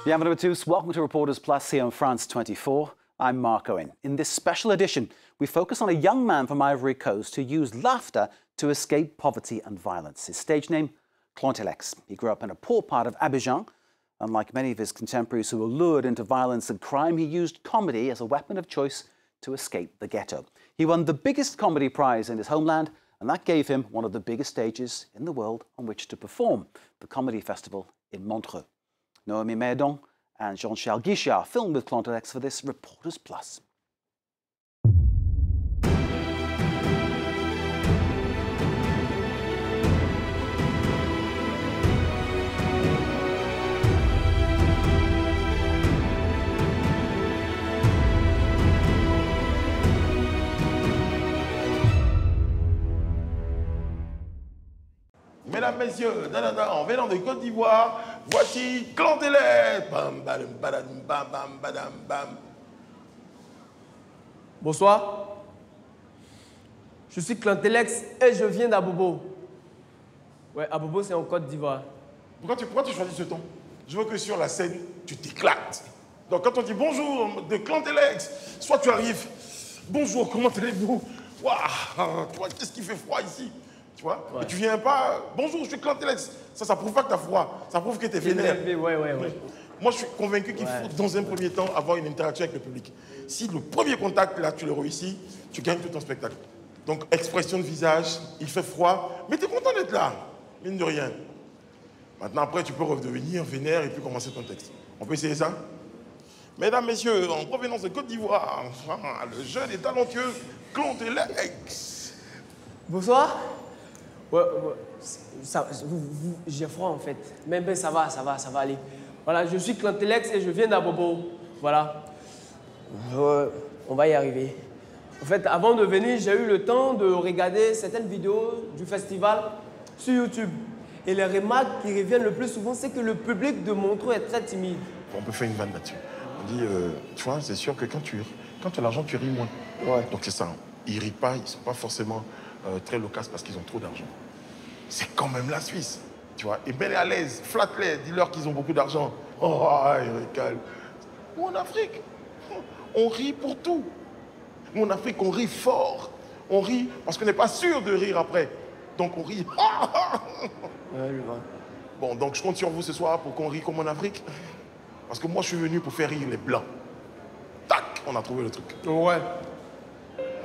Bienvenue à tous. Welcome to Reporters Plus here on France 24. I'm Mark Owen. In this special edition, we focus on a young man from Ivory Coast who used laughter to escape poverty and violence. His stage name, Clontelex. He grew up in a poor part of Abidjan. Unlike many of his contemporaries who were lured into violence and crime, he used comedy as a weapon of choice to escape the ghetto. He won the biggest comedy prize in his homeland, and that gave him one of the biggest stages in the world on which to perform, the Comedy Festival in Montreux. Noémie Maidon and Jean-Charles Guichard filmed with Clontelex for this Reporters Plus. Mesdames, messieurs, en venant de Côte d'Ivoire, voici Clontelex. Bam, badam, badam, bam, bam, badam, bam. Bonsoir. Je suis Clontelex et je viens d'Abobo. Ouais, Abobo, c'est en Côte d'Ivoire. Pourquoi tu choisis ce ton? Je veux que sur la scène, tu t'éclates. Donc quand on dit bonjour de Clontelex, soit tu arrives, bonjour, comment allez-vous? Waouh, qu'est-ce qui fait froid ici? Tu vois, ouais. Et tu viens pas, bonjour, je suis Clontelex. Ça prouve pas que tu as froid, ça prouve que tu es vénère. Ouais. Moi, je suis convaincu qu'il faut, dans un premier temps, avoir une interaction avec le public. Si le premier contact, là, tu le réussis, tu gagnes tout ton spectacle. Donc, expression de visage, il fait froid, mais tu es content d'être là, mine de rien. Maintenant, après, tu peux redevenir vénère et puis commencer ton texte. On peut essayer ça? Mesdames, messieurs, en provenance de Côte d'Ivoire, le jeune et talentueux Clontelex. Bonsoir. Ouais, j'ai froid en fait. Mais ben, ça va aller. Voilà, je suis Clontelex et je viens d'Abobo. Voilà. On va y arriver. En fait, avant de venir, j'ai eu le temps de regarder certaines vidéos du festival sur YouTube. Et les remarques qui reviennent le plus souvent, c'est que le public de Montreux est très timide. On peut faire une vanne là-dessus. On dit, tu vois, c'est sûr que quand tu as l'argent, tu ris moins. Ouais. Donc c'est ça. Ils rient pas, ils ne sont pas forcément très loquaces parce qu'ils ont trop d'argent. C'est quand même la Suisse, tu vois. Et mets-les à l'aise, flatte-les, dis-leur qu'ils ont beaucoup d'argent. Oh, ils récalent. Ou en Afrique, on rit pour tout. Nous, en Afrique, on rit fort. On rit parce qu'on n'est pas sûr de rire après. Donc, on rit. Ouais, je vois. Bon, donc, je compte sur vous ce soir pour qu'on rit comme en Afrique. Parce que moi, je suis venu pour faire rire les Blancs. Tac, on a trouvé le truc. Ouais.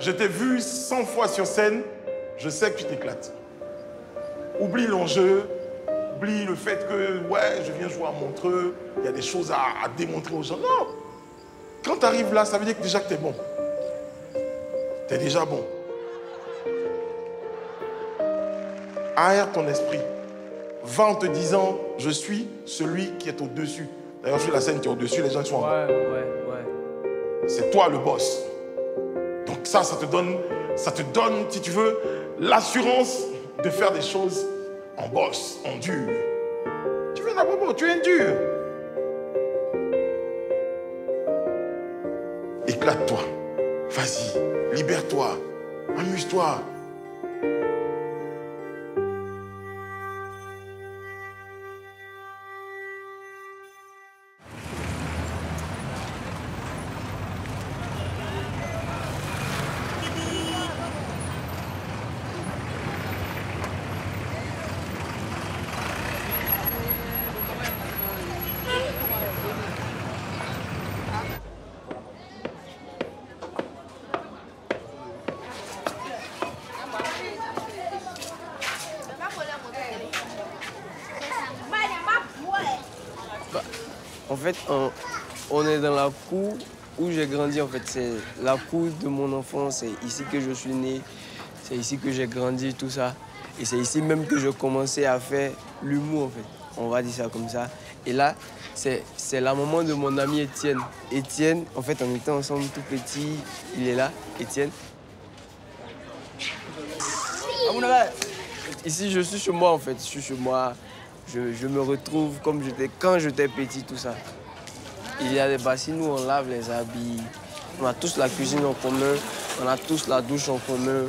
Je t'ai vu 100 fois sur scène. Je sais que tu t'éclates. Oublie l'enjeu, oublie le fait que, ouais, je viens jouer à Montreux, il y a des choses à démontrer aux gens. Non! Quand tu arrives là, ça veut dire que déjà que tu es bon. Tu es déjà bon. Aère ton esprit. Va en te disant, je suis celui qui est au-dessus. D'ailleurs, sur la scène, tu es au-dessus, les gens sont en bas. Ouais. C'est toi le boss. Donc ça te donne, si tu veux, l'assurance de faire des choses en boss, en dur. Tu viens d'Abobo, tu es dur. Éclate-toi. Vas-y, libère-toi. Amuse-toi. En fait, on est dans la cour où j'ai grandi. En fait, c'est la cour de mon enfance. C'est ici que je suis né. C'est ici que j'ai grandi, tout ça. Et c'est ici même que je commençais à faire l'humour, en fait. On va dire ça comme ça. Et là, c'est la maman de mon ami Étienne. Étienne, en fait, on était ensemble tout petit. Il est là, Étienne. Ici, je suis chez moi, en fait. Je suis chez moi. Je me retrouve comme j'étais quand j'étais petit, tout ça. Il y a des bassines où on lave les habits. On a tous la cuisine en commun. On a tous la douche en commun.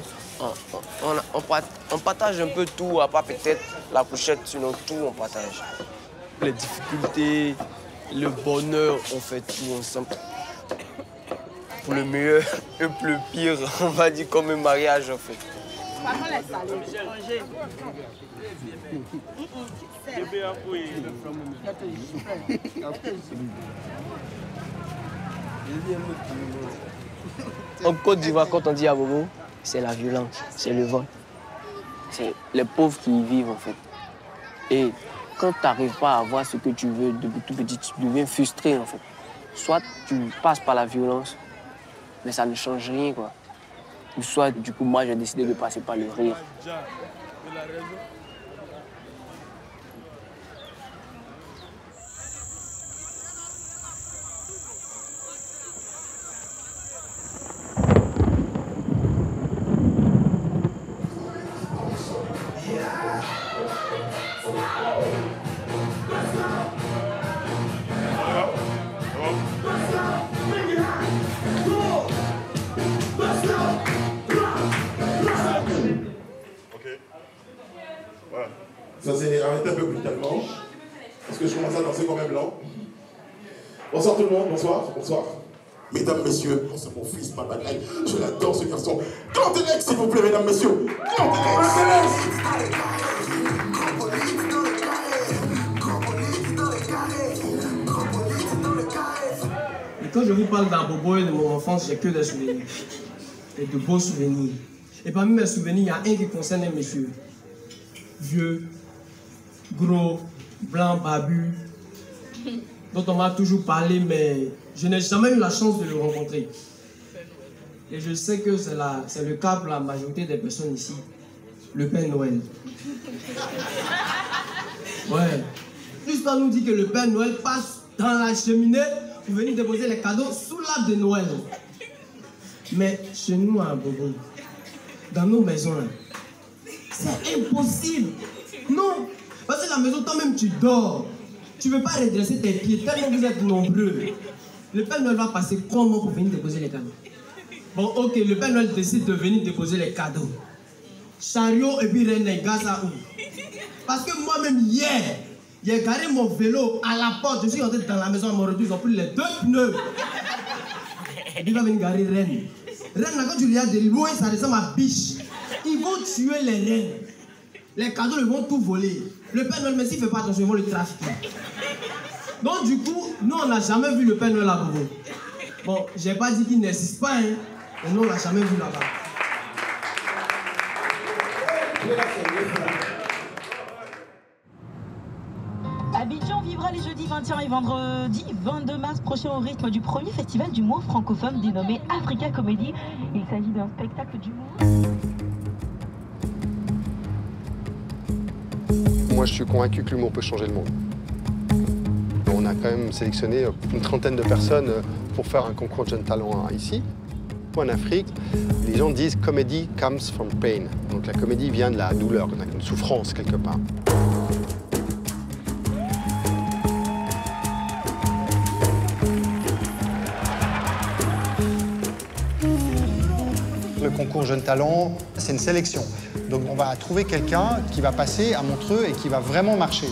On partage un peu tout, à part peut-être la couchette, sinon tout on partage. Les difficultés, le bonheur, on fait tout ensemble. Pour le meilleur et pour le pire, on va dire comme un mariage en fait. En Côte d'Ivoire, quand on dit à Bobo, c'est la violence, c'est le vol. C'est les pauvres qui y vivent en fait. Et quand tu n'arrives pas à avoir ce que tu veux depuis tout petit, tu deviens frustré en fait. Soit tu passes par la violence, mais ça ne change rien quoi. Ou soit du coup moi j'ai décidé de passer par le rire. Ça s'est arrêté un peu brutalement, parce que je commence à danser quand même lent. Bonsoir tout le monde, bonsoir, bonsoir. Mesdames, messieurs, c'est mon fils, ma bataille, je l'adore ce garçon. Grand Alex, s'il vous plaît, mesdames, messieurs. Grand Alex. Et quand je vous parle d'Abobo et de mon enfance, j'ai que des souvenirs. Et de beaux souvenirs. Et parmi mes souvenirs, il y a un qui concerne un monsieur. Vieux, gros, blanc, barbu, dont on m'a toujours parlé, mais je n'ai jamais eu la chance de le rencontrer. Et je sais que c'est le cas pour la majorité des personnes ici. Le Père Noël. Ouais. L'histoire nous dit que le Père Noël passe dans la cheminée pour venir déposer les cadeaux sous l'arbre de Noël. Mais chez nous, à Bobo, dans nos maisons, là, c'est impossible. Non. Parce que la maison, toi-même, tu dors. Tu ne peux pas redresser tes pieds tellement vous êtes nombreux. Le Père Noël va passer comment pour venir déposer les cadeaux? Bon, ok, le Père Noël décide de venir déposer les cadeaux. Chariot et puis reine, gaz à où? Parce que moi-même, hier, j'ai garé mon vélo à la porte. Je suis rentré dans la maison à mon retour, ils ont pris les 2 pneus. Et puis il va venir garer reine. Reine, là, quand tu regardes de loin, ça ressemble à biche. Ils vont tuer les reines. Les cadeaux, ils vont tout voler. Le Père Noël, mais s'il ne fait pas attention, ils vont le trafiquer. Donc, du coup, nous, on n'a jamais vu le Père Noël à Bobo. Bon, j'ai pas dit qu'il n'existe pas, hein, mais nous, on l'a jamais vu là-bas. Abidjan vivra les jeudis 21 et vendredi 22 mars prochain au rythme du premier festival d'humour francophone dénommé Africa Comedy. Il s'agit d'un spectacle d'humour. Moi, je suis convaincu que l'humour peut changer le monde. On a quand même sélectionné une trentaine de personnes pour faire un concours de jeunes talents ici. En Afrique, les gens disent « comedy comes from pain ». Donc la comédie vient de la douleur, une souffrance quelque part. Le concours Jeunes Talents, c'est une sélection. Donc on va trouver quelqu'un qui va passer à Montreux et qui va vraiment marcher.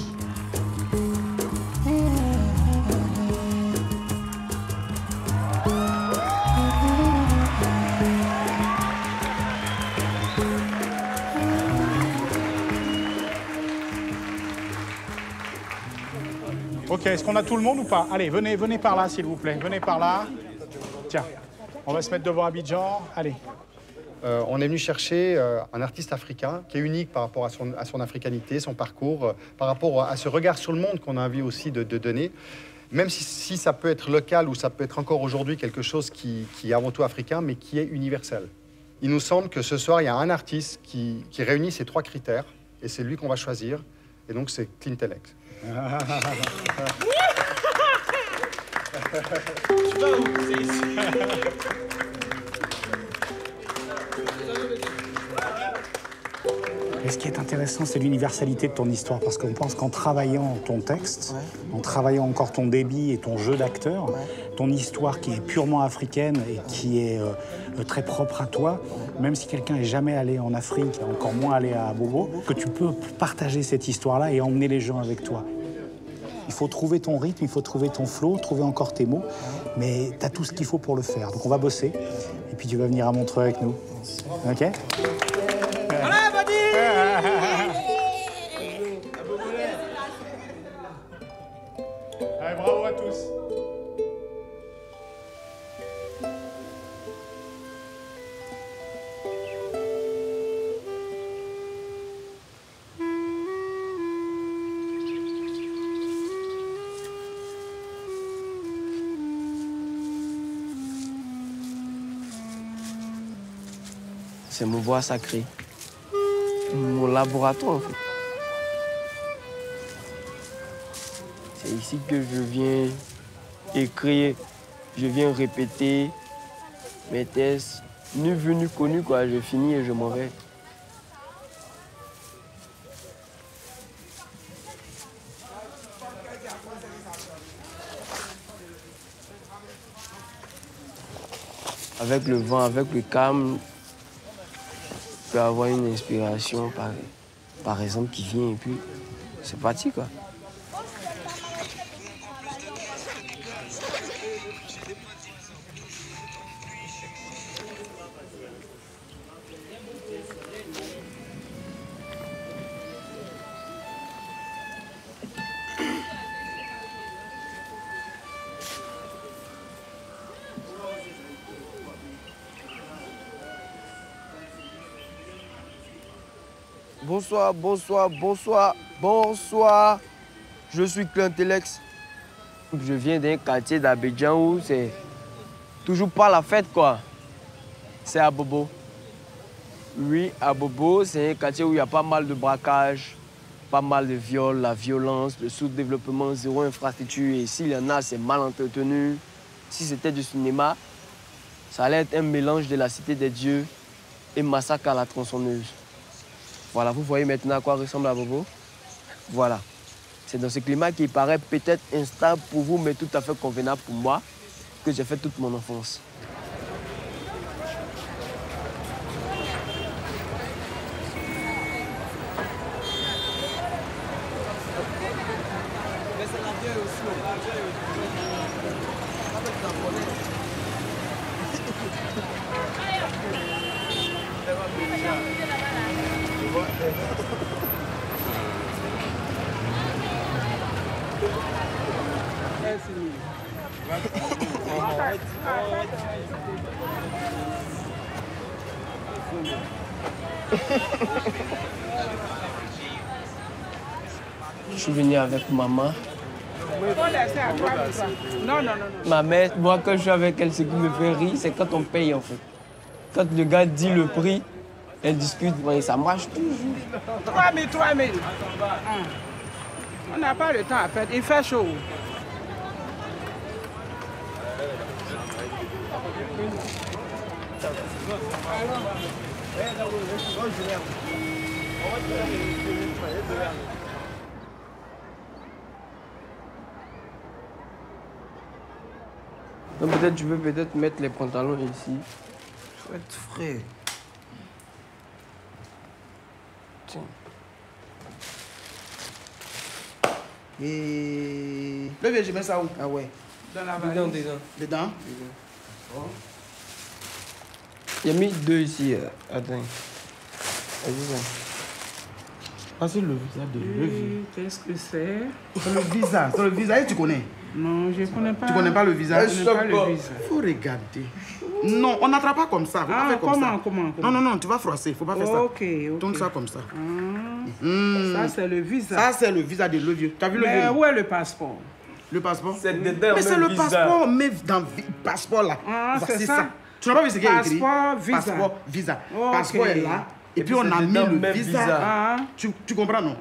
Ok, est-ce qu'on a tout le monde ou pas? Allez, venez par là, s'il vous plaît. Venez par là. Tiens, on va se mettre devant Abidjan. Allez. On est venu chercher un artiste africain qui est unique par rapport à son africanité, son parcours, par rapport à ce regard sur le monde qu'on a envie aussi de donner. Même si ça peut être local ou ça peut être encore aujourd'hui quelque chose qui est avant tout africain, mais qui est universel. Il nous semble que ce soir, il y a un artiste qui réunit ces 3 critères, et c'est lui qu'on va choisir, et donc c'est Clint Alex. Tu vas où? C'est ici. Et ce qui est intéressant, c'est l'universalité de ton histoire, parce qu'on pense qu'en travaillant ton texte, en travaillant encore ton débit et ton jeu d'acteur, ton histoire qui est purement africaine et qui est très propre à toi, même si quelqu'un n'est jamais allé en Afrique, encore moins allé à Bobo, que tu peux partager cette histoire-là et emmener les gens avec toi. Il faut trouver ton rythme, il faut trouver ton flow, trouver encore tes mots. Mais tu as tout ce qu'il faut pour le faire. Donc on va bosser. Et puis tu vas venir à Montreux avec nous. OK? Voilà, Allez, bravo à tous. C'est mon bois sacré. Mon laboratoire, en fait. C'est ici que je viens écrire, je viens répéter mes tests. Nu vu, nu connu, quoi. Je finis et je m'en vais. Avec le vent, avec le calme, je peux avoir une inspiration, par exemple, qui vient et puis c'est parti, quoi. Bonsoir, bonsoir, bonsoir, bonsoir. Je suis Clintelex. Je viens d'un quartier d'Abidjan où c'est toujours pas la fête, quoi. C'est à Bobo. Oui, à Bobo, c'est un quartier où il y a pas mal de braquages, pas mal de viols, la violence, le sous-développement, zéro infrastructure. Et s'il y en a, c'est mal entretenu. Si c'était du cinéma, ça allait être un mélange de la Cité des Dieux et Massacre à la tronçonneuse. Voilà, vous voyez maintenant à quoi ressemble à Bobo. Voilà. C'est dans ce climat qui paraît peut-être instable pour vous, mais tout à fait convenable pour moi, que j'ai fait toute mon enfance. Je suis venu avec maman. Non. Ma mère, moi, quand je suis avec elle, ce qui me fait rire, c'est quand on paye, en fait. Quand le gars dit le prix, elle discute, et ça marche toujours. 3 000. On n'a pas le temps à perdre. Il fait chaud. Donc peut-être tu veux mettre les pantalons ici. Faut être frais. Tiens. Et... Le vieux, je mets ça où? Ah ouais. Dans la valise. Dedans? Il y a mis 2 ici. Attends. Ah, c'est le visa de levier. Qu'est-ce que c'est? C'est le visa. C'est le visa. Et tu connais? Non, je ne connais pas. Tu connais pas le visa? Je ne connais pas le visa. Il faut regarder. Non, on n'attrape pas comme ça. Faut pas faire comme ça. Comment? Non, tu vas froisser. Il ne faut pas faire ça. Ok. Tourne ça comme ça. Ça, c'est le visa. Ça, c'est le visa de levier. Tu as vu le Mais visa? où est le passeport? Le passeport? C'est dedans. Mais c'est le passeport, mais dans le passeport là. C'est ça. Tu n'as pas vu ce qu'il y a écrit? Passeport, visa. Passeport, visa. Ok. Passeport est là. Et puis on a mis le visa. Tu comprends, non?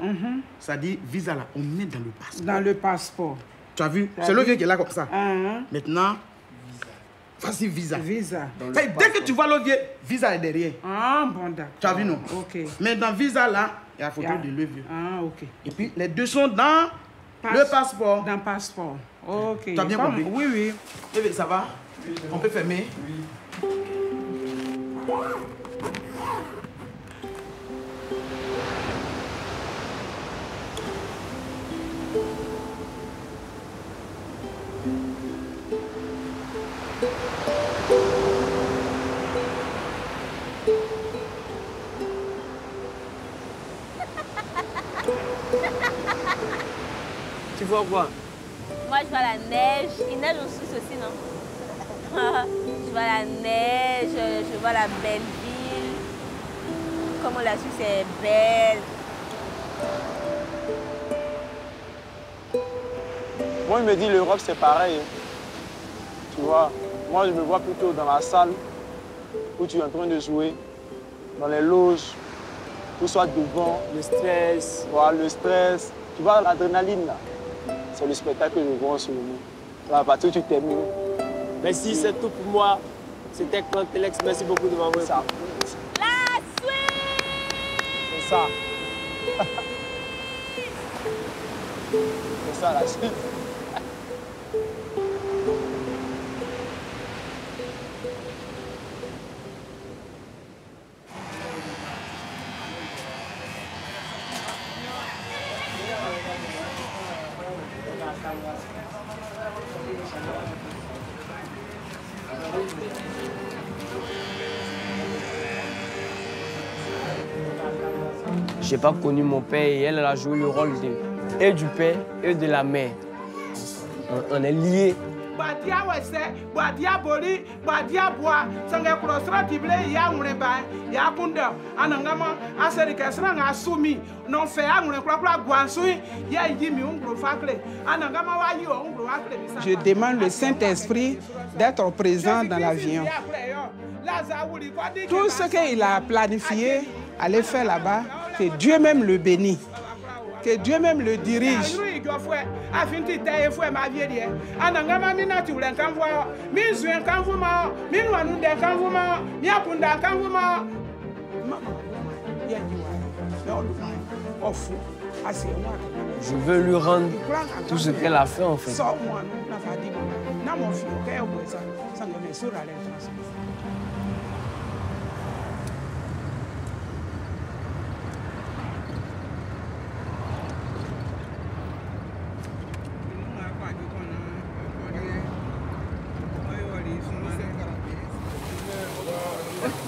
Ça dit visa là, on met dans le passeport. Dans le passeport. Tu as vu? C'est le vieux qui est là comme ça. Maintenant, voici visa. Dès que tu vois le vieux, visa est derrière. Bon, d'accord. Tu as vu, non? Ok. Mais dans visa là, il y a la photo de le vieux. Ok. Et puis les deux sont dans le passeport. Dans le passeport. Ok. Tu as bien compris? Oui. Eh, ça va? On peut fermer? Oui. Tu vois quoi? Moi, je vois la neige. Il neige en Suisse aussi, non? Je vois la neige, je vois la belle ville. Comment la Suisse est belle. Moi, il me dit l'Europe, c'est pareil. Tu vois, moi, je me vois plutôt dans la salle où tu es en train de jouer, dans les loges, tout soit devant. Le stress. Voilà, le stress. Tu vois, l'adrénaline, là, c'est le spectacle que je vois en ce moment. Là, à partir où tu termines. Merci, c'est tout pour moi. C'était Clantex. Merci beaucoup de m'avoir ça. La Suisse! C'est ça. C'est ça, la Suisse. J'ai pas connu mon père et elle a joué le rôle et du père et de la mère. On est liés. Badia wese, badia boli, badia bois, sange kurosra tible ya ngureba, ya kunda, anangama, aseri kesra nga sumi, non fait angure kwa guansui, ya yimi ungro fakle, anangama wa yo ungro fakle. Je demande le Saint-Esprit d'être présent dans l'avion. Tout ce qu'il a planifié, aller faire là-bas, que Dieu même le bénit. Que Dieu même le dirige. Je veux lui rendre tout ce qu'elle a fait en fait.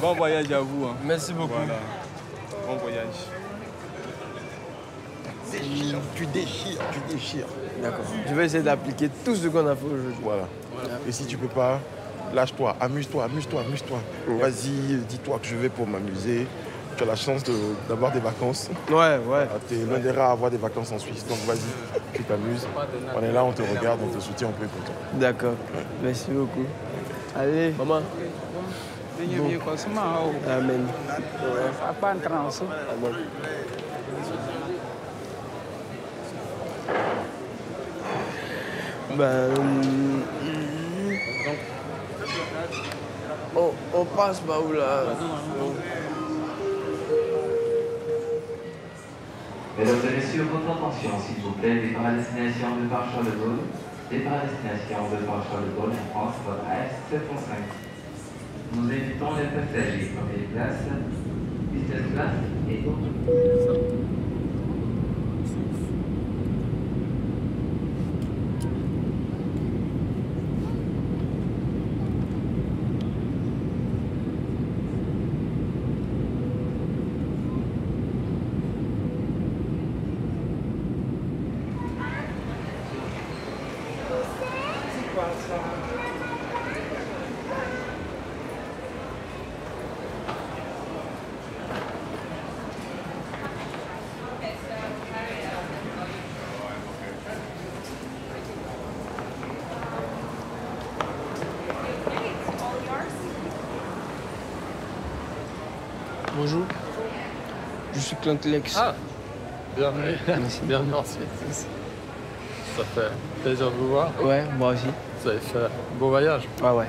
Bon voyage à vous. Hein. Merci beaucoup. Voilà. Bon voyage. Tu déchires. D'accord. Je vais essayer d'appliquer tout ce qu'on a fait aujourd'hui. Voilà. Et si tu peux pas, lâche-toi, amuse-toi. Vas-y, dis-toi que je vais pour m'amuser. Tu as la chance d'avoir des vacances. Ouais. Tu es l'un des rares à avoir des vacances en Suisse. Donc vas-y, tu t'amuses. On est là, on te regarde, on te soutient, on peut être content. D'accord. Ouais. Merci beaucoup. Allez, maman. Bon. Amen. Amen. On passe par où là? Mesdames et messieurs, votre attention s'il vous plaît, départ à destination de Charles de Gaulle. Départ à destination de Charles de Gaulle en France, votre AS705. Nous invitons les passagers première classe, business class et autres. Bonjour, je suis Clantex. Ah, bienvenue. Merci. Bienvenue en Suisse. Ça fait plaisir de vous voir. Ouais, moi aussi. Vous avez fait un beau voyage. Ah ouais.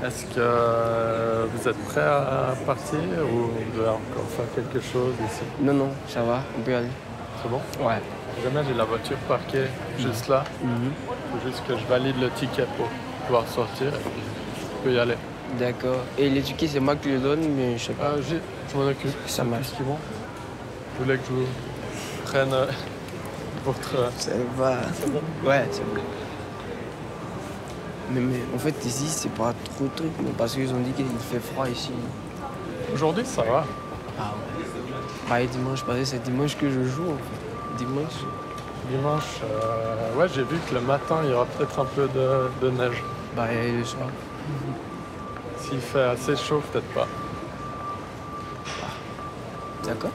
Est-ce que vous êtes prêt à partir ou vous devez encore faire quelque chose ici? Non, ça va, on peut y aller. C'est bon? Ouais. Jamais j'ai la voiture parquée juste là. Il faut juste que je valide le ticket pour pouvoir sortir et puis je peux y aller. D'accord. Et les tickets, c'est moi qui les donne, mais je sais pas. Je m'en occupe. Ça marche. Qu'est-ce qu'ils vont? Vous voulez que je vous prenne votre... Ça va. Ouais, c'est bon. Mais en fait, ici, c'est pas trop truc, mais parce qu'ils ont dit qu'il fait froid ici. Aujourd'hui, ça va. Ah ouais. Pareil dimanche, parce que c'est dimanche que je joue, en fait. Dimanche. Dimanche, ouais, j'ai vu que le matin, il y aura peut-être un peu de neige. Bah, et le soir. S'il fait assez chaud, peut-être pas. D'accord.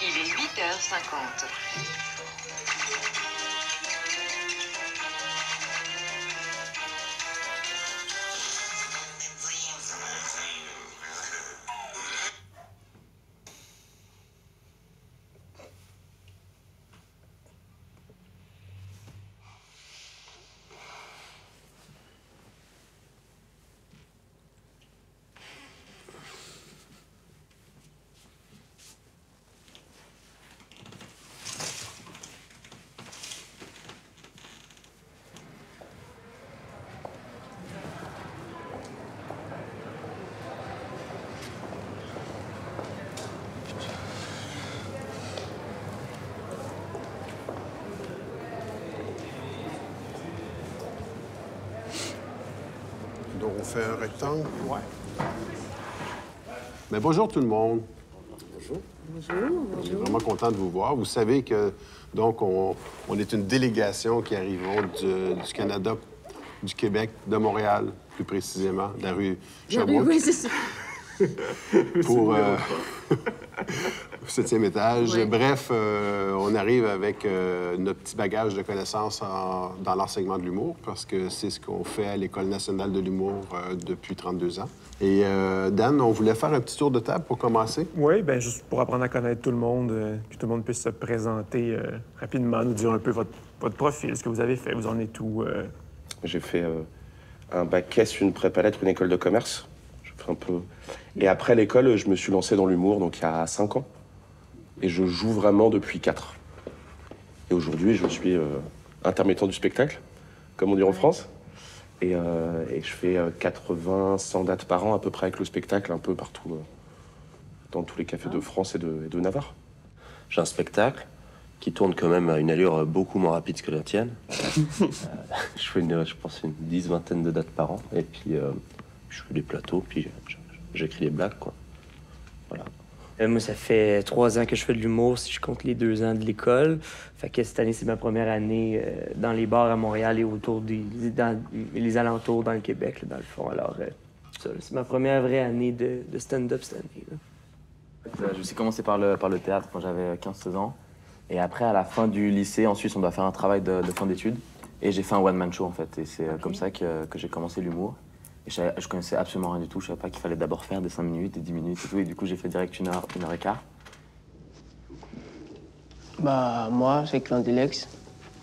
Il est 8h50. Donc, on fait un rectangle? Ouais. Mais bonjour tout le monde. Bonjour. Je suis vraiment content de vous voir. Vous savez que, donc, on est une délégation qui arrivons du Canada, du Québec, de Montréal, plus précisément, de la rue Sherbrooke. Oui, c'est ça. Pour le 7e étage. Ouais. Bref, on arrive avec notre petit bagage de connaissances dans l'enseignement de l'humour, parce que c'est ce qu'on fait à l'École nationale de l'humour depuis 32 ans. Et Dan, on voulait faire un petit tour de table pour commencer. Oui, bien, juste pour apprendre à connaître tout le monde, que tout le monde puisse se présenter rapidement, nous dire un peu votre profil, ce que vous avez fait, vous en êtes où. J'ai fait un bac S, une prépa lettres, une école de commerce. Je fais un peu... Et après l'école, je me suis lancé dans l'humour, donc il y a 5 ans. Et je joue vraiment depuis 4. Et aujourd'hui, je suis intermittent du spectacle, comme on dit en France. Et je fais 80, 100 dates par an à peu près avec le spectacle, un peu partout, dans tous les cafés de France et de Navarre. J'ai un spectacle qui tourne quand même à une allure beaucoup moins rapide que la tienne. Je fais, je pense, une 10-20 de dates par an. Et puis, je fais des plateaux, puis j'écris des blagues, quoi. Voilà. Moi, ça fait 3 ans que je fais de l'humour, si je compte les 2 ans de l'école. Fait que cette année, c'est ma première année dans les bars à Montréal et autour dans les alentours dans le Québec, là, dans le fond. Alors, c'est ma première vraie année de stand-up cette année. Je me suis commencé par le théâtre quand j'avais 15-16 ans. Et après, à la fin du lycée, en Suisse, on doit faire un travail de fin d'études. Et j'ai fait un one-man show, en fait. Et c'est comme ça que j'ai commencé l'humour. Et je connaissais absolument rien du tout. Je savais pas qu'il fallait d'abord faire des 5 minutes, des 10 minutes et tout. Et du coup, j'ai fait direct 1 heure et quart. Bah, moi, c'est Clandelex.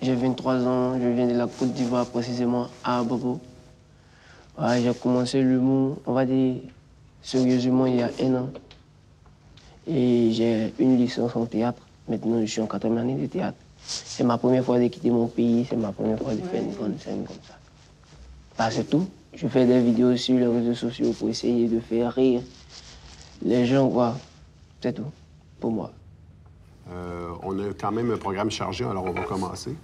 J'ai 23 ans, je viens de la Côte d'Ivoire, précisément à Abobo. Ouais, j'ai commencé l'humour, on va dire, sérieusement, il y a 1 an. Et j'ai une licence en théâtre. Maintenant, je suis en 4e année de théâtre. C'est ma première fois de quitter mon pays, c'est ma première fois de faire une grande scène comme ça. Bah, c'est tout. Je fais des vidéos sur les réseaux sociaux pour essayer de faire rire les gens, quoi. C'est tout, pour moi. On a quand même un programme chargé, alors on va commencer.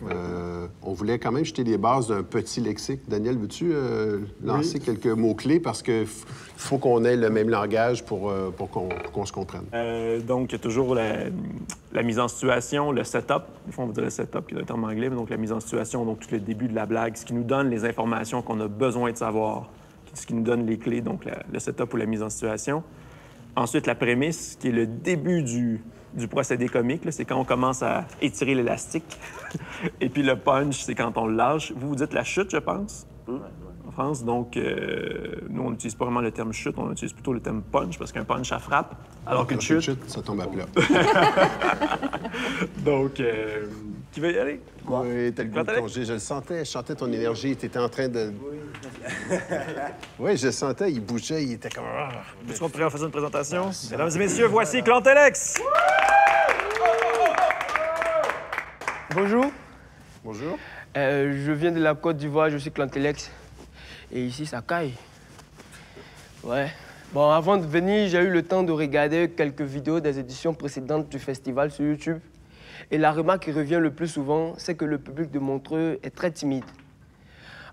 On voulait quand même jeter les bases d'un petit lexique. Daniel, veux-tu lancer quelques mots-clés? Parce qu'il faut qu'on ait le même langage pour qu'on se comprenne. Donc, il y a toujours la mise en situation, le setup. Des fois, on va dire le setup, qui est un terme anglais, mais donc la mise en situation, donc tout le début de la blague, ce qui nous donne les informations qu'on a besoin de savoir, ce qui nous donne les clés, donc le setup ou la mise en situation. Ensuite, la prémisse, qui est le début du procédé comique, c'est quand on commence à étirer l'élastique. Et puis le punch, c'est quand on le lâche. Vous dites la chute, je pense, en France. Donc, nous, on n'utilise pas vraiment le terme chute, on utilise plutôt le terme punch, parce qu'un punch, ça frappe, alors qu'une chute... ça tombe à plat. Donc, qui veut y aller? Oui, t'as le goût de congé. Je le sentais, je sentais ton énergie. T'étais en train de... Oui, je le sentais, il bougeait, il était comme... Est-ce qu'on pourrait faire une présentation? Mesdames et messieurs, voici Clantelex! Bonjour. Bonjour. Je viens de la Côte d'Ivoire, je suis Clantelex. Et ici, ça caille. Ouais. Bon, avant de venir, j'ai eu le temps de regarder quelques vidéos des éditions précédentes du festival sur YouTube. Et la remarque qui revient le plus souvent, c'est que le public de Montreux est très timide.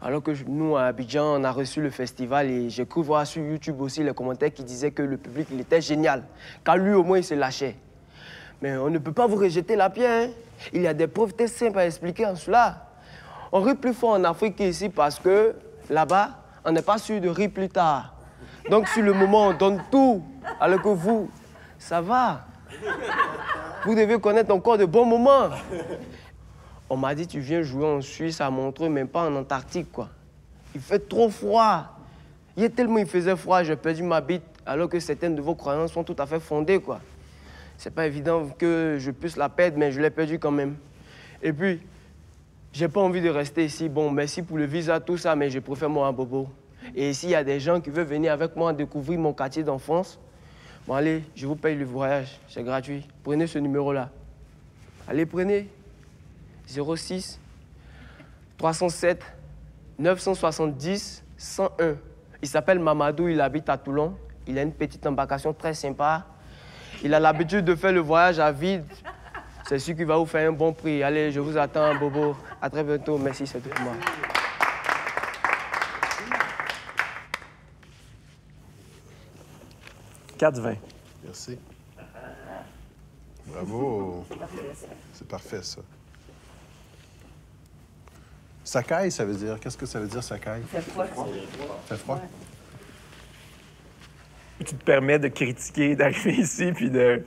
Alors que nous, à Abidjan, on a reçu le festival et j'ai cru voir sur YouTube aussi les commentaires qui disaient que le public, il était génial. Car lui, au moins, il se lâchait. Mais on ne peut pas vous rejeter la pierre, hein. Il y a des preuves très simples à expliquer en cela. On rit plus fort en Afrique qu'ici parce que là-bas, on n'est pas sûr de rire plus tard. Donc, sur le moment, on donne tout, alors que vous, ça va. Vous devez connaître encore de bons moments. On m'a dit, tu viens jouer en Suisse à Montreux, mais pas en Antarctique, quoi. Il fait trop froid. Hier, tellement il faisait froid, j'ai perdu ma bite, alors que certaines de vos croyances sont tout à fait fondées, quoi. C'est pas évident que je puisse la perdre, mais je l'ai perdue quand même. Et puis, j'ai pas envie de rester ici. Bon, merci pour le visa, tout ça, mais je préfère moi un bobo. Et s'il y a des gens qui veulent venir avec moi découvrir mon quartier d'enfance, bon, allez, je vous paye le voyage, c'est gratuit. Prenez ce numéro-là. Allez, prenez. 06 307 970 101. Il s'appelle Mamadou, il habite à Toulon. Il a une petite embarcation très sympa. Il a l'habitude de faire le voyage à vide. C'est sûr qu'il va vous faire un bon prix. Allez, je vous attends, Bobo. À très bientôt. Merci, c'est tout pour moi. « 4,20. » Merci. Bravo. C'est parfait, ça. Sakai, ça veut dire... Qu'est-ce que ça veut dire, Sakai? Il fait froid. Il fait froid? Tu te permets de critiquer, d'arriver ici, puis de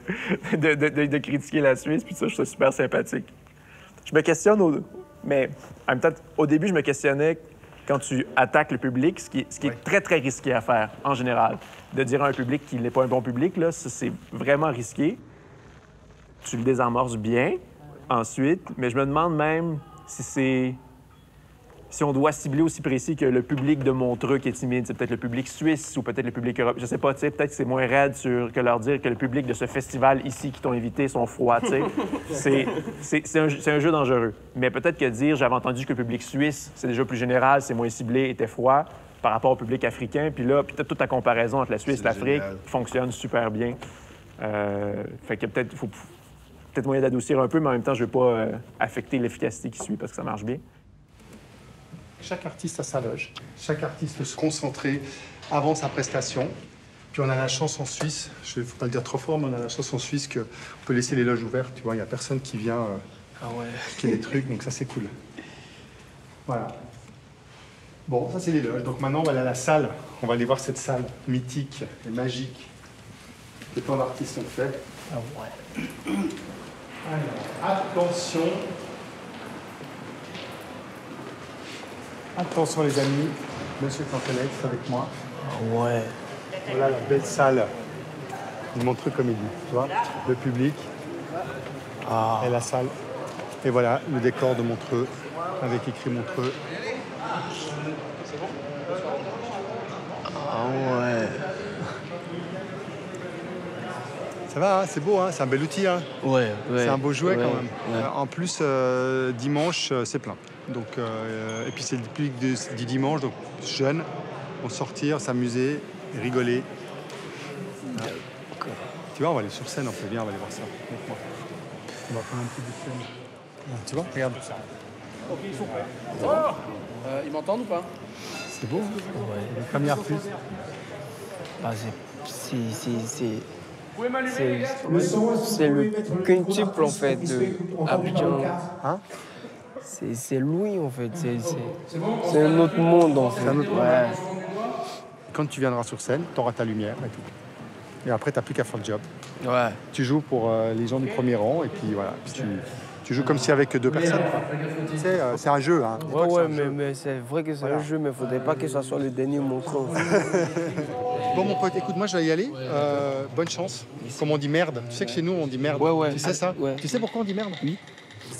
critiquer la Suisse, puis ça, je trouve ça super sympathique. Je me questionne, mais en même temps, au début, je me questionnais quand tu attaques le public, ce qui est très, très risqué à faire, en général. De dire à un public qu'il n'est pas un bon public, là, c'est vraiment risqué. Tu le désamorces bien, ensuite, mais je me demande même si on doit cibler aussi précis que le public de Montreux qui est timide. C'est peut-être le public suisse ou peut-être le public européen. Je sais pas, tu sais, peut-être que c'est moins raide que leur dire que le public de ce festival ici qui t'ont invité sont froids, tu sais. C'est un jeu dangereux. Mais peut-être que dire, j'avais entendu que le public suisse, c'est déjà plus général, c'est moins ciblé, était froid par rapport au public africain. Puis là, toute ta comparaison entre la Suisse et l'Afrique fonctionne super bien. Fait que peut-être, il faut peut-être moyen d'adoucir un peu, mais en même temps, je veux pas affecter l'efficacité qui suit parce que ça marche bien. Chaque artiste a sa loge. Chaque artiste peut se concentrer avant sa prestation. Puis on a la chance en Suisse, il ne faut pas le dire trop fort, mais on a la chance en Suisse qu'on peut laisser les loges ouvertes. Tu vois, il n'y a personne qui vient piquer des trucs, donc ça c'est cool. Voilà. Bon, ça c'est les loges. Donc maintenant on va aller à la salle. On va aller voir cette salle mythique et magique que tant d'artistes ont fait. Ah ouais. Alors, attention. Attention les amis, Monsieur Clantelex avec moi. Ouais. Voilà la belle salle du Montreux Comédie, tu vois, le public et la salle. Et voilà le décor de Montreux avec écrit Montreux. Ah ouais. Ça va, hein, c'est beau, hein, c'est un bel outil. Hein. Ouais. C'est un beau jouet quand même. Ouais. En plus, dimanche, c'est plein. Donc, et puis c'est le public du dimanche, donc jeunes, vont sortir, s'amuser, rigoler. Voilà. Tu vois, on va aller sur scène, on peut bien, on va aller voir ça. On va faire un petit bout de scène. Tu vois, regarde. Ok, ils sont prêts. Ils m'entendent ou pas? C'est beau. Ouais. Les premières puces. Bah, c'est le quintuple en fait de Abidjan. Hein? C'est Louis en fait. C'est un autre monde en fait. Ouais. Quand tu viendras sur scène, tu auras ta lumière et tout. Et après, tu n'as plus qu'à faire le job. Ouais. Tu joues pour les gens du premier rang et puis voilà. Puis tu joues comme si avec 2 personnes. Tu sais, c'est un jeu. Hein. Ouais, mais c'est vrai que c'est un jeu, mais il ne faudrait pas que ça soit le dernier montrant. Bon, mon pote, écoute, moi, je vais y aller. Bonne chance. Comme on dit merde. Tu sais que chez nous, on dit merde. Ouais. Tu sais ça? Ouais. Tu sais pourquoi on dit merde? Oui.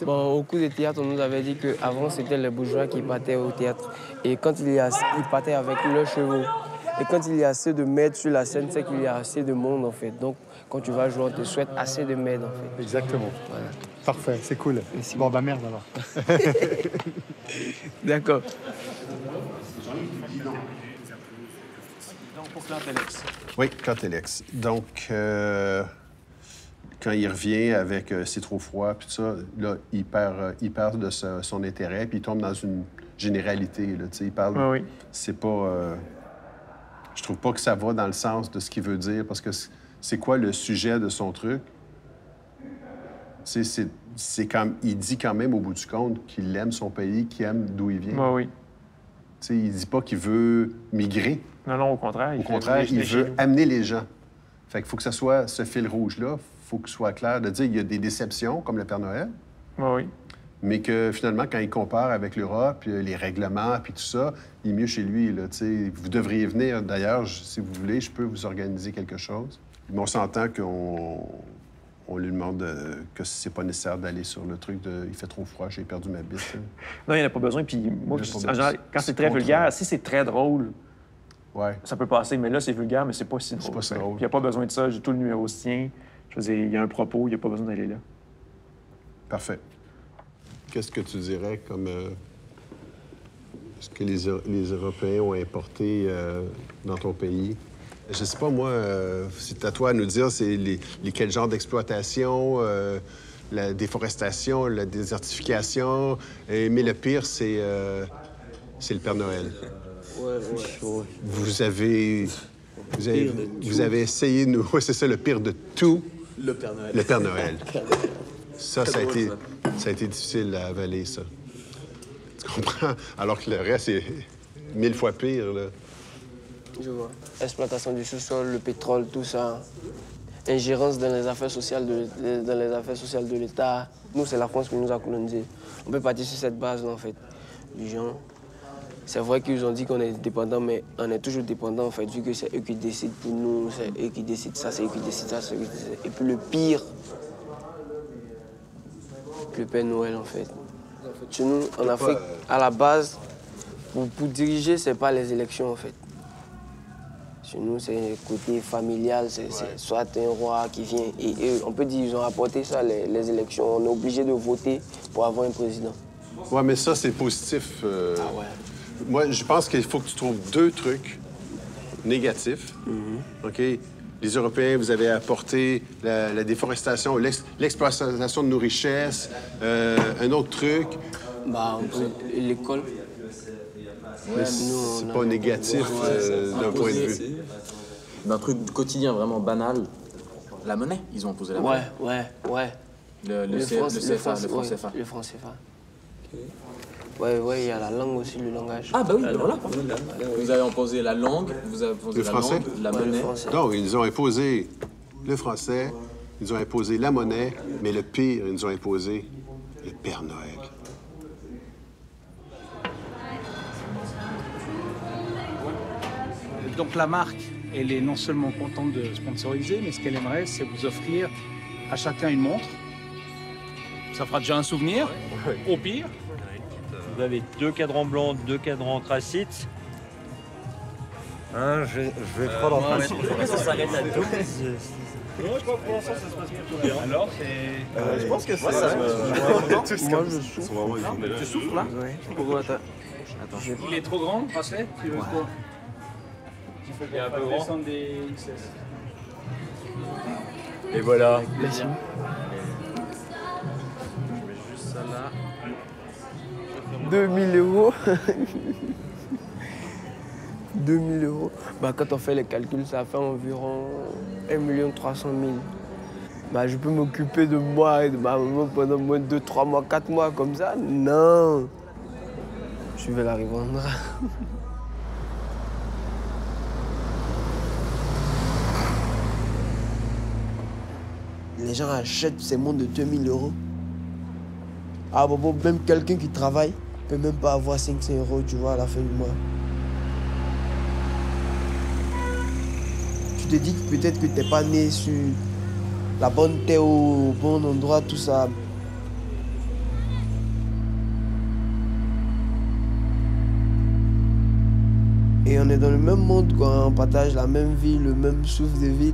Bon, au cours des théâtres, on nous avait dit qu'avant, c'était les bourgeois qui partaient au théâtre. Et quand ils partaient avec leurs chevaux. Et quand il y a assez de merde sur la scène, c'est qu'il y a assez de monde, en fait. Donc, quand tu vas jouer, on te souhaite assez de merde, en fait. Exactement. Voilà. Parfait, c'est cool. Bon, bah merde alors. D'accord. Pour Clantélex. Oui, Clantélex. Donc, quand il revient avec C'est trop froid, puis tout ça, là, il perd de son intérêt, puis il tombe dans une généralité. Là, il parle. Oui. C'est pas. Je trouve pas que ça va dans le sens de ce qu'il veut dire, parce que c'est quoi le sujet de son truc? Il dit quand même, au bout du compte, qu'il aime son pays, qu'il aime d'où il vient. Oui. Il dit pas qu'il veut migrer. Non, au contraire. Au contraire, il veut amener les gens. Fait qu'il faut que ce soit ce fil rouge-là. Il faut que ce soit clair de dire qu'il y a des déceptions, comme le Père Noël. Oui. Mais que finalement, quand il compare avec l'Europe, les règlements, puis tout ça, il est mieux chez lui. Là, vous devriez venir, d'ailleurs, si vous voulez, je peux vous organiser quelque chose. Mais on s'entend qu'on lui demande que c'est pas nécessaire d'aller sur le truc de « il fait trop froid, j'ai perdu ma bite ». Non, il n'y en a pas besoin. Puis moi, en général, quand c'est très vulgaire, si c'est très drôle, ça peut passer. Mais là, c'est vulgaire, mais c'est pas si drôle. C'est pas si drôle. Il n'y a pas besoin de ça. J'ai tout le numéro sien. Je veux dire, il y a un propos, il n'y a pas besoin d'aller là. Parfait. Qu'est-ce que tu dirais comme ce que les Européens ont importé dans ton pays? Je sais pas, moi, c'est à toi à nous dire, c'est quel genre d'exploitation, la déforestation, la désertification, mais le pire, c'est le Père Noël. Ouais. Vous avez essayé de nous... Oui, c'est ça, le pire de tout. Le Père Noël. Le Père Noël. Ça a été difficile à avaler, ça. Tu comprends? Alors que le reste est 1000 fois pire, là. Je vois. Exploitation du sous-sol, le pétrole, tout ça. Ingérence dans les affaires sociales de l'État. Nous, c'est la France qui nous a colonisés. On peut partir sur cette base-là, en fait. Du genre, c'est vrai qu'ils ont dit qu'on est dépendant, mais on est toujours dépendant, en fait, vu que c'est eux qui décident pour nous, c'est eux qui décident ça, c'est eux qui décident ça, c'est eux qui décident ça. Et puis le pire, le Père Noël, en fait. Chez nous, en Afrique, à la base, pour diriger, c'est pas les élections, en fait. Chez nous, c'est le côté familial, c'est soit un roi qui vient. Et eux, on peut dire qu'ils ont apporté ça, les élections. On est obligé de voter pour avoir un président. Ouais, mais ça, c'est positif. Ah ouais. Moi, je pense qu'il faut que tu trouves 2 trucs négatifs. OK? Les Européens, vous avez apporté la déforestation, l'exploitation de nos richesses. Un autre truc... Bah, l'école. Mais c'est pas négatif d'un point de vue. D'un truc quotidien vraiment banal, la monnaie. Ils ont imposé la monnaie. Ouais. Le franc CFA. Le franc CFA. Ouais, il y a la langue aussi, le langage. Ah bah oui, voilà. Vous avez imposé la langue, vous avez imposé la langue, la monnaie. Non, ils nous ont imposé le français, ils nous ont imposé la monnaie, mais le pire, ils nous ont imposé le Père Noël. Donc la marque, elle est non seulement contente de sponsoriser, mais ce qu'elle aimerait, c'est vous offrir à chacun une montre. Ça fera déjà un souvenir, au pire. Vous avez 2 cadrans blancs, 2 cadrans anthracite. Je vais prendre anthracite. Ça s'arrête à 2. Non, je crois que pour l'instant, ça se passe plutôt bien. Alors, c'est... je pense que ça... Moi, je souffle. Tu souffles, là? Oui. Attends. Il est trop grand, le bracelet? Tu veux quoi? Il faut qu'il y ait un peu grand. Des XS. Et voilà. Merci. Je mets juste ça là. 2000 euros. 2000 euros. Bah, quand on fait les calculs, ça fait environ 1 300 000. Bah, je peux m'occuper de moi et de ma maman pendant moins de 2, 3 mois, 4 mois comme ça? Non. Je vais la revendre. Les gens achètent ces montres de 2000 euros. Ah bon, même quelqu'un qui travaille peut même pas avoir 500 euros, tu vois, à la fin du mois. Tu te dis que peut-être que tu n'es pas né sur la bonne terre au bon endroit, tout ça. Et on est dans le même monde, quoi. On partage la même vie, le même souffle de vie.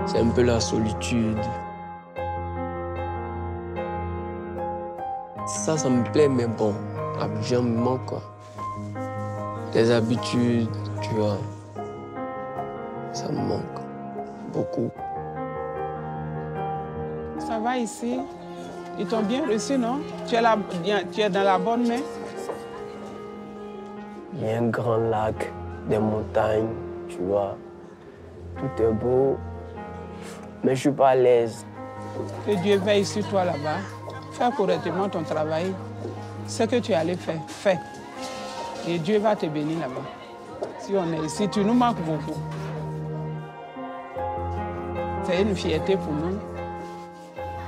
C'est un peu la solitude. Ça me plaît, mais bon, Abidjan me manque, quoi. Les habitudes, tu vois, ça me manque beaucoup. Ça va ici? Ils t'ont bien reçu, non? Tu es dans la bonne main? Il y a un grand lac, des montagnes, tu vois. Tout est beau, mais je suis pas à l'aise. Que Dieu veille sur toi là-bas. Fais correctement ton travail. Ce que tu allais faire, fais. Et Dieu va te bénir là-bas. Si on est ici, tu nous manques beaucoup. C'est une fierté pour nous.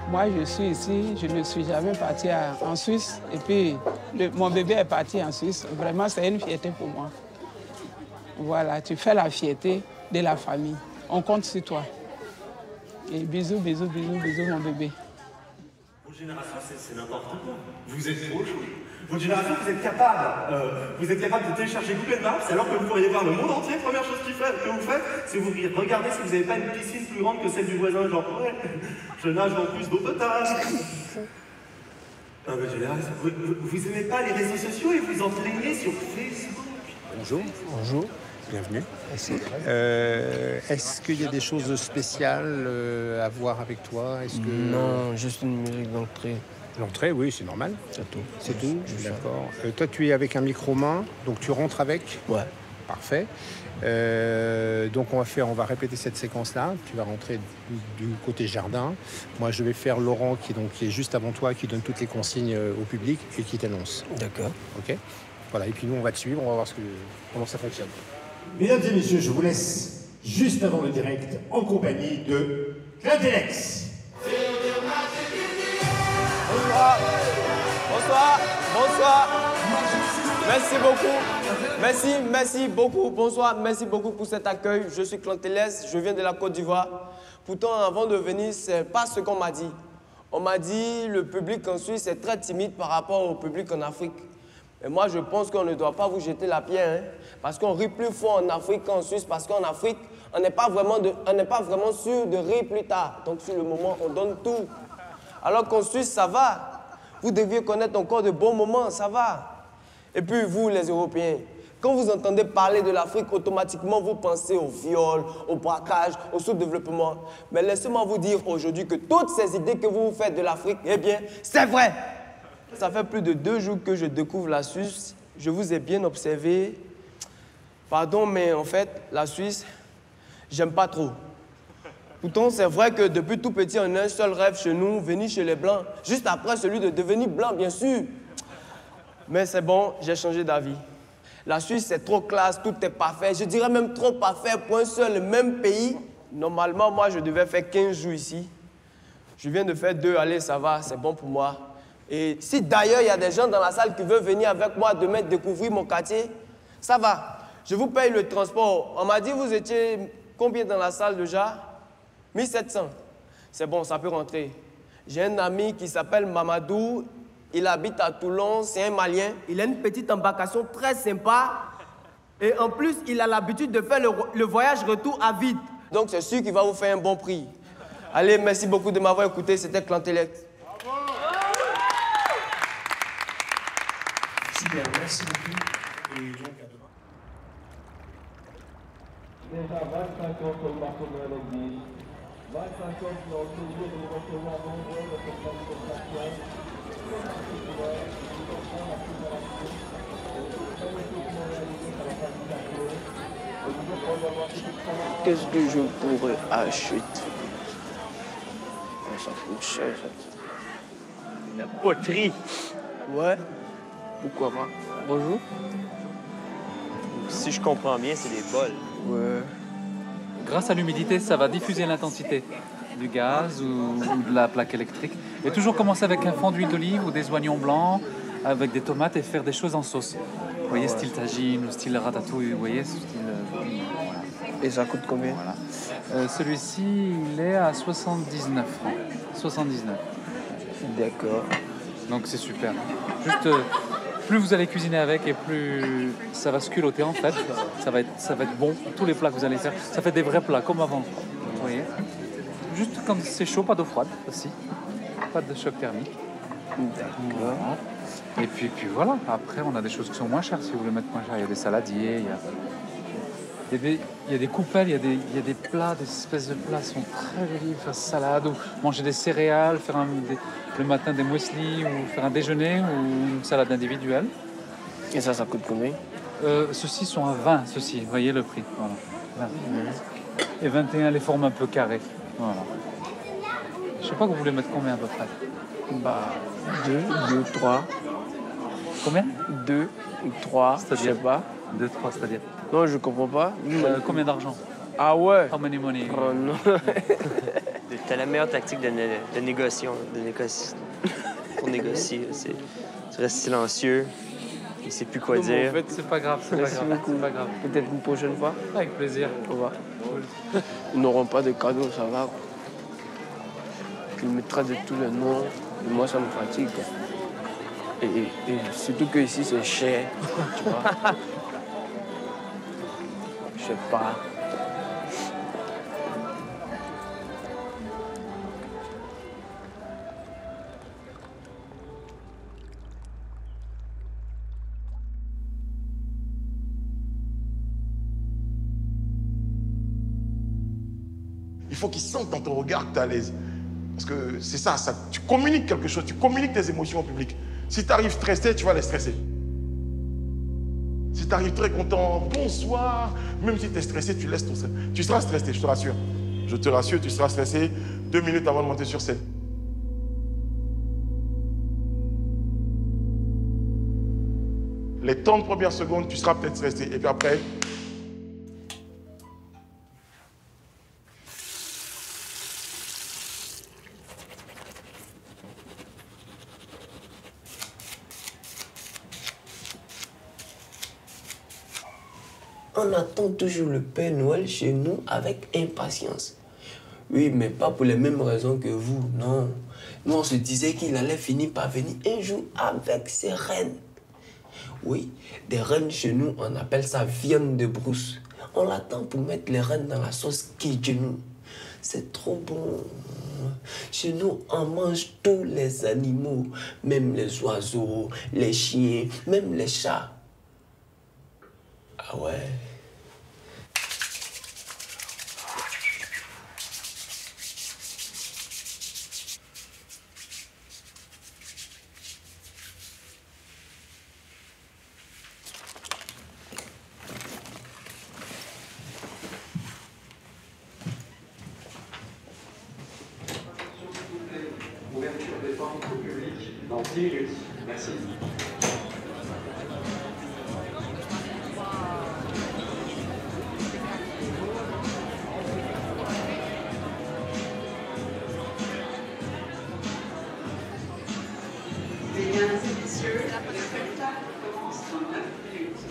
Moi, je suis ici, je ne suis jamais partie en Suisse. Et puis, mon bébé est parti en Suisse. Vraiment, c'est une fierté pour moi. Voilà, tu fais la fierté de la famille. On compte sur toi. Et bisous, bisous, bisous, bisous, mon bébé. Votre génération, c'est n'importe quoi. Vous êtes trop chaud. Votre génération, vous êtes capable de télécharger Google Maps alors que vous pourriez voir le monde entier. Première chose que vous faites, c'est vous regardez si vous n'avez pas une piscine plus grande que celle du voisin. Genre, ouais, je nage dans plus d'eau potable. Votre génération, vous n'aimez pas les réseaux sociaux et vous en plaignez sur Facebook. Bonjour. Bonjour. Bienvenue. Merci. Est-ce qu'il y a des choses spéciales à voir avec toi? Non, juste une musique d'entrée. L'entrée, oui, c'est normal. C'est tout. C'est tout? D'accord. Toi, tu es avec un micro-main, donc tu rentres avec? Ouais. Parfait. Donc on va répéter cette séquence-là. Tu vas rentrer du côté jardin. Moi, je vais faire Laurent, qui est juste avant toi, qui donne toutes les consignes au public et qui t'annonce. D'accord. OK? Voilà, et puis nous, on va te suivre, on va voir comment ça fonctionne. Mesdames et messieurs, je vous laisse juste avant le direct en compagnie de Clintelex. Bonsoir. Bonsoir. Merci beaucoup. Merci beaucoup. Bonsoir. Merci beaucoup pour cet accueil. Je suis Clintelex, je viens de la Côte d'Ivoire. Pourtant, avant de venir, c'est pas ce qu'on m'a dit. On m'a dit le public en Suisse est très timide par rapport au public en Afrique. Et moi, je pense qu'on ne doit pas vous jeter la pierre, hein, parce qu'on rit plus fort en Afrique qu'en Suisse, parce qu'en Afrique, on n'est pas vraiment sûr de rire plus tard. Donc, sur le moment, on donne tout. Alors qu'en Suisse, ça va. Vous deviez connaître encore de bons moments, ça va. Et puis, vous, les Européens, quand vous entendez parler de l'Afrique, automatiquement, vous pensez au viol, au braquage, au sous-développement. Mais laissez-moi vous dire aujourd'hui que toutes ces idées que vous faites de l'Afrique, eh bien, c'est vrai. Ça fait plus de 2 jours que je découvre la Suisse. Je vous ai bien observé. Pardon, mais en fait, la Suisse, j'aime pas trop. Pourtant, c'est vrai que depuis tout petit, on a un seul rêve chez nous, venir chez les Blancs. Juste après, celui de devenir blanc, bien sûr. Mais c'est bon, j'ai changé d'avis. La Suisse, c'est trop classe, tout est parfait. Je dirais même trop parfait pour un seul et même pays. Normalement, moi, je devais faire 15 jours ici. Je viens de faire 2, allez, ça va, c'est bon pour moi. Et si d'ailleurs, il y a des gens dans la salle qui veulent venir avec moi demain découvrir mon quartier, ça va. Je vous paye le transport. On m'a dit, vous étiez combien dans la salle déjà? 1700. C'est bon, ça peut rentrer. J'ai un ami qui s'appelle Mamadou. Il habite à Toulon, c'est un Malien. Il a une petite embarcation très sympa. Et en plus, il a l'habitude de faire le voyage retour à vide. Donc c'est sûr qu'il va vous faire un bon prix. Allez, merci beaucoup de m'avoir écouté. C'était Clantelec. Super, merci beaucoup. Et donc, à demain. Déjà 25 ans sur le marteau de l'église. 25 ans dans le plaisir de recevoir nombreux de cette manifestation. Qu'est-ce que je pourrais acheter? Ça coûte cher, ça. La poterie. Ouais. Pourquoi pas? Bonjour. Si je comprends bien, c'est des bols. Ouais. Grâce à l'humidité, ça va diffuser l'intensité du gaz ou de la plaque électrique. Et toujours commencer avec un fond d'huile d'olive ou des oignons blancs, avec des tomates et faire des choses en sauce. Vous voyez, style tagine ou style ratatouille, vous voyez, style... voilà. Et ça coûte combien? Voilà. Celui-ci, il est à 79 francs. 79. D'accord. Donc c'est super. Juste, plus vous allez cuisiner avec et plus ça va se culotter en fait. Ça va être bon. Tous les plats que vous allez faire, ça fait des vrais plats comme avant. Vous voyez. Juste quand c'est chaud, pas d'eau froide aussi. Pas de choc thermique. D'accord. Et puis voilà. Après, on a des choses qui sont moins chères si vous voulez mettre moins cher. Il y a des saladiers, il y a des coupelles, il y a des plats, des espèces de plats qui sont très jolis. Faire salade ou manger des céréales, faire le matin des muesli ou faire un déjeuner ou une salade individuelle. Et ça coûte combien? Ceux-ci sont à 20, ceux-ci. Vous voyez le prix. Voilà. 20. Et 21, les formes un peu carrées. Voilà. Je sais pas que vous voulez mettre combien à peu près? Bah, 2, 3. Combien? 2 ou 3, je sais pas. 2, 3, c'est-à-dire? Non, je comprends pas. Combien d'argent? Ah ouais? How many money? Oh non. T'as la meilleure tactique de négociation, pour négocier. Tu restes silencieux, il ne sait plus quoi dire. En fait, c'est pas grave, c'est pas grave. Peut-être une prochaine fois. Avec plaisir. Au revoir. Ils n'auront pas de cadeaux, ça va. Ils me traitent de tous les noms. Et moi, ça me fatigue. Et surtout que ici, c'est cher. Tu vois? Je sais pas. Il faut qu'ils sentent dans ton regard que tu es à l'aise. Parce que c'est ça, tu communiques quelque chose, tu communiques tes émotions au public. Si tu arrives stressé, tu vas les stresser. Si tu arrives très content, bonsoir, même si tu es stressé, tu laisses ton stress. Tu seras stressé, je te rassure. Je te rassure, tu seras stressé 2 minutes avant de monter sur scène. Les 30 premières secondes, tu seras peut-être stressé. Et puis après, on attend toujours le Père Noël chez nous avec impatience. Oui, mais pas pour les mêmes raisons que vous, non. Nous, on se disait qu'il allait finir par venir un jour avec ses reines. Oui, des reines chez nous, on appelle ça viande de brousse. On l'attend pour mettre les reines dans la sauce Kijenou. C'est trop bon. Chez nous, on mange tous les animaux, même les oiseaux, les chiens, même les chats. Ah ouais. Ouverture des ventes au public dans 10 minutes. Merci. Mesdames et messieurs, le spectacle commence dans 9 minutes.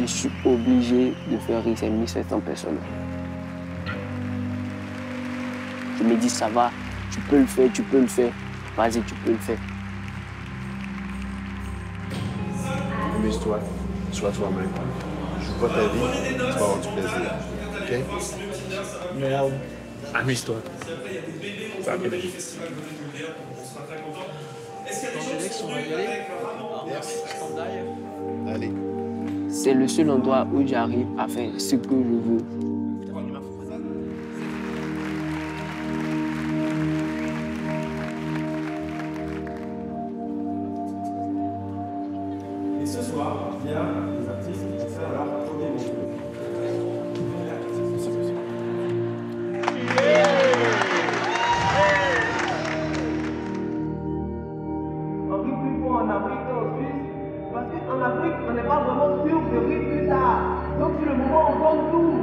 je suis obligé de faire rire ces 1700 personnes. Je me dis, ça va, tu peux le faire, vas-y, tu peux le faire. Amuse-toi, sois toi-même. Joue pas ta vie, tu vas avoir du plaisir. OK? Merde. Amuse-toi. Ça va bien aller. Allez. C'est le seul endroit où j'arrive à faire ce que je veux. Et ce soir, il y a des artistes qui vont faire leur premier morceau. On rit plus fort en Afrique qu'en Suisse, parce qu'en Afrique, on n'est pas vraiment sûr de rire plus tard. Donc, sur le moment, on donne tout.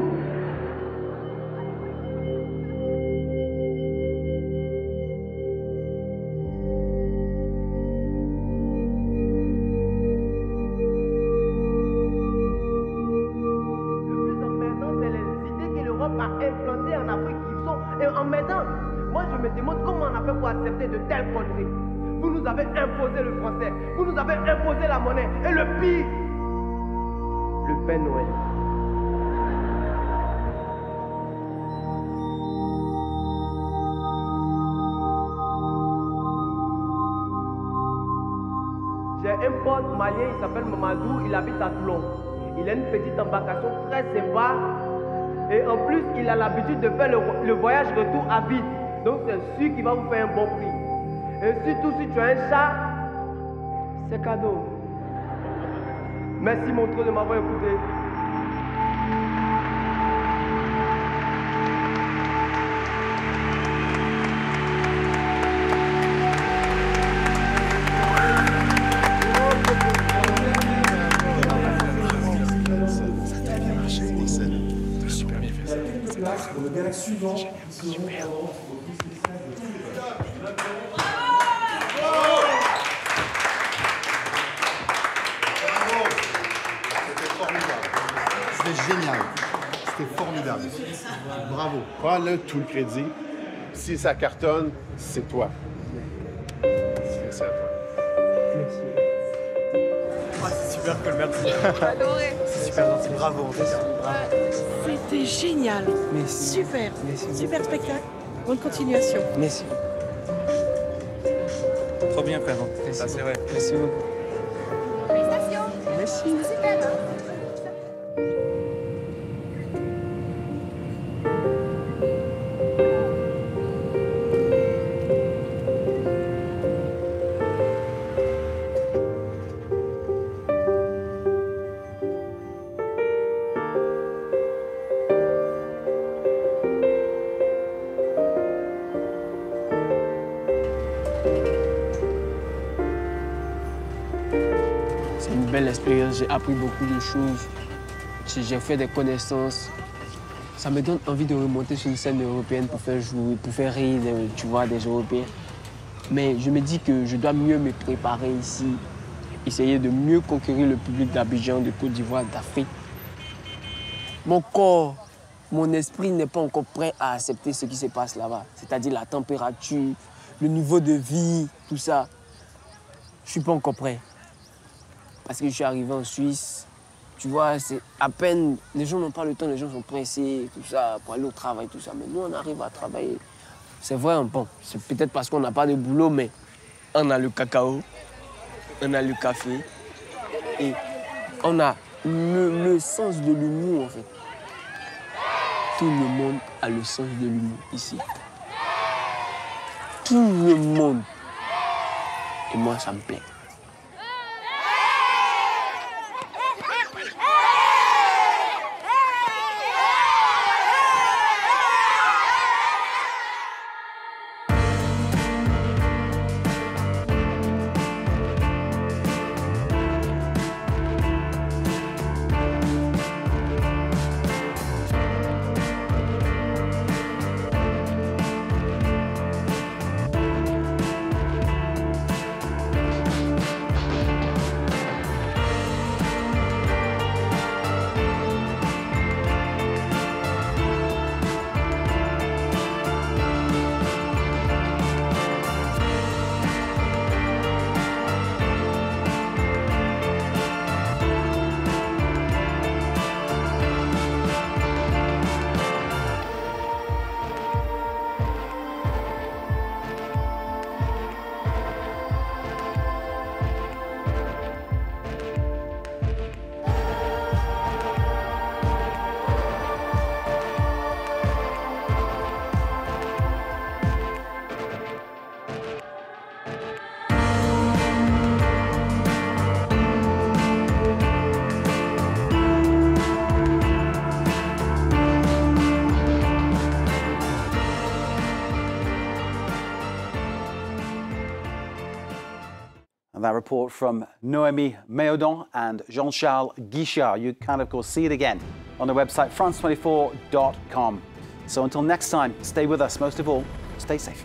Implantés en Afrique qui sont. Et en maintenant, moi je me demande comment on a fait pour accepter de telles conneries. Vous nous avez imposé le français, vous nous avez imposé la monnaie, et le pire, le Père Noël. J'ai un pote malien, il s'appelle Mamadou, il habite à Toulon. Il a une petite embarcation très sympa. Et en plus, il a l'habitude de faire le voyage retour à vide. Donc c'est sûr qu'il va vous faire un bon prix. Et surtout si tu as un chat, c'est cadeau. Merci mon trou de m'avoir écouté. Pour le gars suivant, C'était génial. C'était formidable. Bravo. Prends-le tout le crédit. Si ça cartonne, c'est toi. C'est à toi. C'est super cool, merci. J'ai adoré. C'est super gentil, bravo en fait. Bravo. C'était génial. Merci. Super. Merci. Super spectacle. Bonne continuation. Merci. Trop bien présenté, ça c'est vrai. Merci beaucoup. Félicitations. Merci. C'est super. C'est une belle expérience, j'ai appris beaucoup de choses, j'ai fait des connaissances. Ça me donne envie de remonter sur une scène européenne pour faire jouer, pour faire rire, tu vois, des Européens. Mais je me dis que je dois mieux me préparer ici, essayer de mieux conquérir le public d'Abidjan, de Côte d'Ivoire, d'Afrique. Mon corps, mon esprit n'est pas encore prêt à accepter ce qui se passe là-bas, c'est-à-dire la température, le niveau de vie, tout ça. Je ne suis pas encore prêt. Parce que je suis arrivé en Suisse, tu vois, c'est à peine, les gens n'ont pas le temps, les gens sont pressés, tout ça, pour aller au travail, tout ça. Mais nous, on arrive à travailler. C'est vrai, bon, c'est peut-être parce qu'on n'a pas de boulot, mais on a le cacao, on a le café, et on a le sens de l'humour, en fait. Tout le monde a le sens de l'humour ici. Tout le monde. Et moi, ça me plaît. And that report from Noémie Méaudon and Jean-Charles Guichard. You can, of course, see it again on the website france24.com. So until next time, stay with us. Most of all, stay safe.